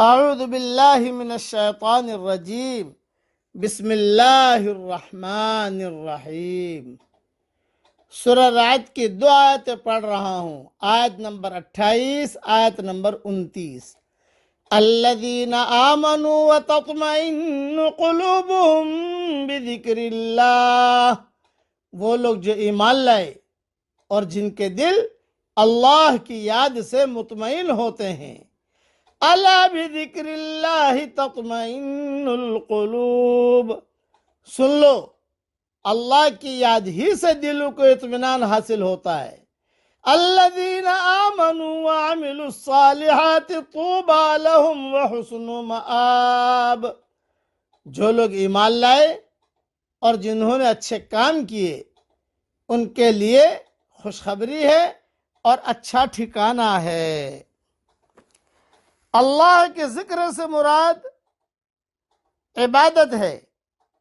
اعوذ باللہ من الشیطان الرجیم بسم اللہ الرحمن الرحیم۔ سورہ رعد کی دو آیتیں پڑھ رہا ہوں، آیت نمبر 28، آیت نمبر 29۔ الذین آمنوا وتطمئن قلوبهم بذکر اللہ، وہ لوگ جو ایمان لائے اور جن کے دل اللہ کی یاد سے مطمئن ہوتے ہیں۔ الا بذکر اللہ تطمئن القلوب، سن لو اللہ کی یاد ہی سے دلوں کو اطمینان حاصل ہوتا ہے۔ الذین آمنوا وعملوا الصالحات طوبی لہم وحسن مآب، جو لوگ ایمان لائے اور جنہوں نے اچھے کام کیے ان کے لیے خوشخبری ہے اور اچھا ٹھکانہ ہے۔ اللہ کے ذکر سے مراد عبادت ہے،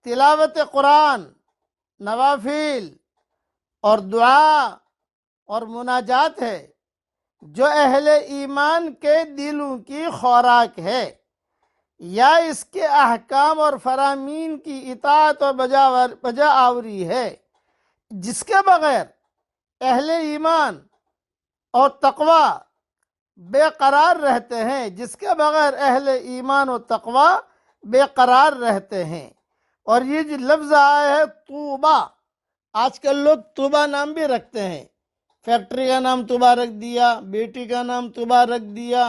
تلاوت قرآن، نوافل اور دعا اور مناجات ہے، جو اہل ایمان کے دلوں کی خوراک ہے، یا اس کے احکام اور فرامین کی اطاعت اور بجا آوری ہے، جس کے بغیر اہل ایمان اور تقوی بے قرار رہتے ہیں، جس کے بغیر اہل ایمان و تقوی بے قرار رہتے ہیں۔ اور یہ جو لفظ آیا ہے طوبہ، آج کل لوگ طوبہ نام بھی رکھتے ہیں، فیکٹری کا نام طوبہ رکھ دیا، بیٹی کا نام طوبہ رکھ دیا،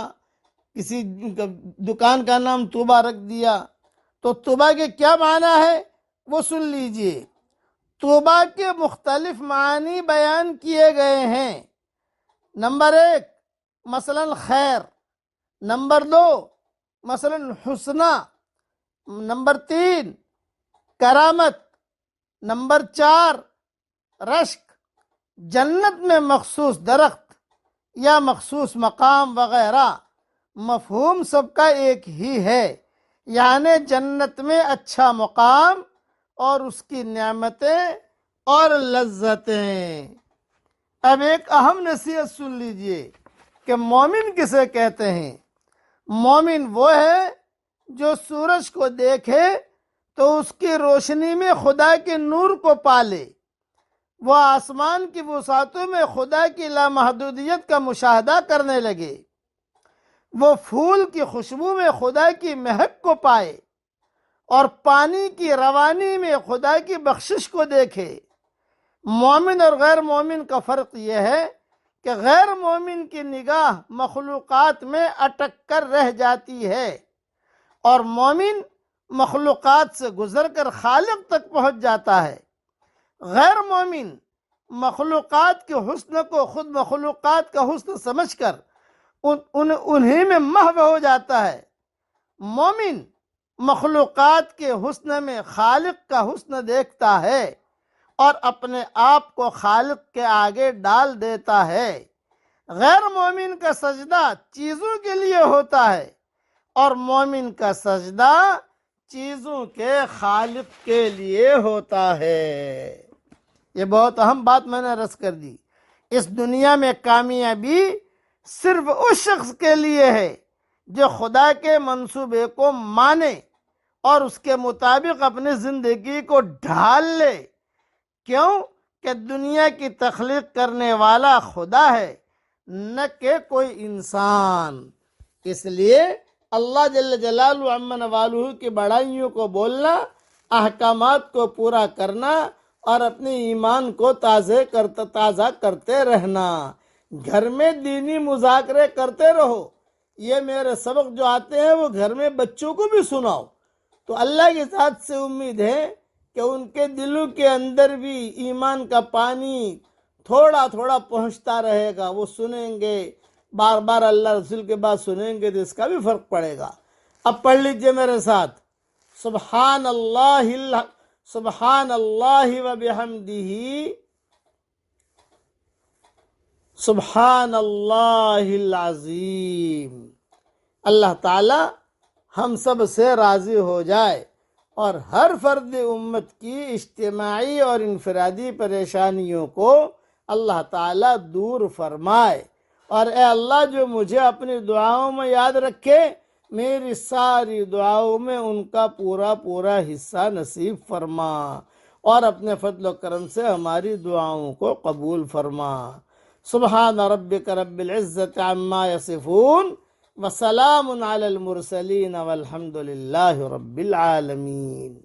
کسی دکان کا نام طوبہ رکھ دیا۔ تو طوبہ کے کیا معنی ہے وہ سن لیجئے۔ طوبہ کے مختلف معنی بیان کیے گئے ہیں۔ نمبر 1 مثلا خیر، نمبر 2 مثلا حسنہ، نمبر 3 کرامت، نمبر 4 رشک، جنت میں مخصوص درخت یا مخصوص مقام وغیرہ۔ مفہوم سب کا ایک ہی ہے، یعنی جنت میں اچھا مقام اور اس کی نعمتیں اور لذتیں۔ اب ایک اہم نصیحت سن لیجئے کہ مومن کسے کہتے ہیں۔ مومن وہ ہے جو سورج کو دیکھے تو اس کی روشنی میں خدا کے نور کو پالے، وہ آسمان کی وسعتوں میں خدا کی لامحدودیت کا مشاہدہ کرنے لگے، وہ پھول کی خوشبو میں خدا کی مہک کو پائے اور پانی کی روانی میں خدا کی بخشش کو دیکھے۔ مومن اور غیر مومن کا فرق یہ ہے کہ غیر مومن کی نگاہ مخلوقات میں اٹک کر رہ جاتی ہے اور مومن مخلوقات سے گزر کر خالق تک پہنچ جاتا ہے۔ غیر مومن مخلوقات کے حسن کو خود مخلوقات کا حسن سمجھ کر انہی میں محو ہو جاتا ہے۔ مومن مخلوقات کے حسن میں خالق کا حسن دیکھتا ہے اور اپنے آپ کو خالق کے آگے ڈال دیتا ہے۔ غیر مومن کا سجدہ چیزوں کے لیے ہوتا ہے اور مومن کا سجدہ چیزوں کے خالق کے لیے ہوتا ہے۔ یہ بہت اہم بات میں نے عرض کر دی۔ اس دنیا میں کامیابی صرف اس شخص کے لیے ہے جو خدا کے منصوبے کو مانے اور اس کے مطابق اپنی زندگی کو ڈھال لے۔ کیوں کہ دنیا کی تخلیق کرنے والا خدا ہے، نہ کہ کوئی انسان۔ اس لیے اللہ جل جلالہ عم نوالہ کی بڑائیوں کو بولنا، احکامات کو پورا کرنا اور اپنے ایمان کو تازہ کرتے رہنا۔ گھر میں دینی مذاکرے کرتے رہو، یہ میرے سبق جو آتے ہیں وہ گھر میں بچوں کو بھی سناؤ، تو اللہ کی ذات سے امید ہے کہ ان کے دلوں کے اندر بھی ایمان کا پانی تھوڑا تھوڑا پہنچتا رہے گا۔ وہ سنیں گے، بار بار اللہ رسول کے بعد سنیں گے تو اس کا بھی فرق پڑے گا۔ اب پڑھ لیجئے میرے ساتھ، سبحان اللہ و بحمدہ، سبحان اللہ العظیم۔ اللہ تعالی ہم سب سے راضی ہو جائے اور ہر فرد امت کی اجتماعی اور انفرادی پریشانیوں کو اللہ تعالیٰ دور فرمائے۔ اور اے اللہ جو مجھے اپنی دعاؤں میں یاد رکھے، میری ساری دعاؤں میں ان کا پورا پورا حصہ نصیب فرما، اور اپنے فضل و کرم سے ہماری دعاؤں کو قبول فرما۔ سبحان ربک رب العزت عما یصفون وسلام علی المرسلین والحمد للہ رب العالمین۔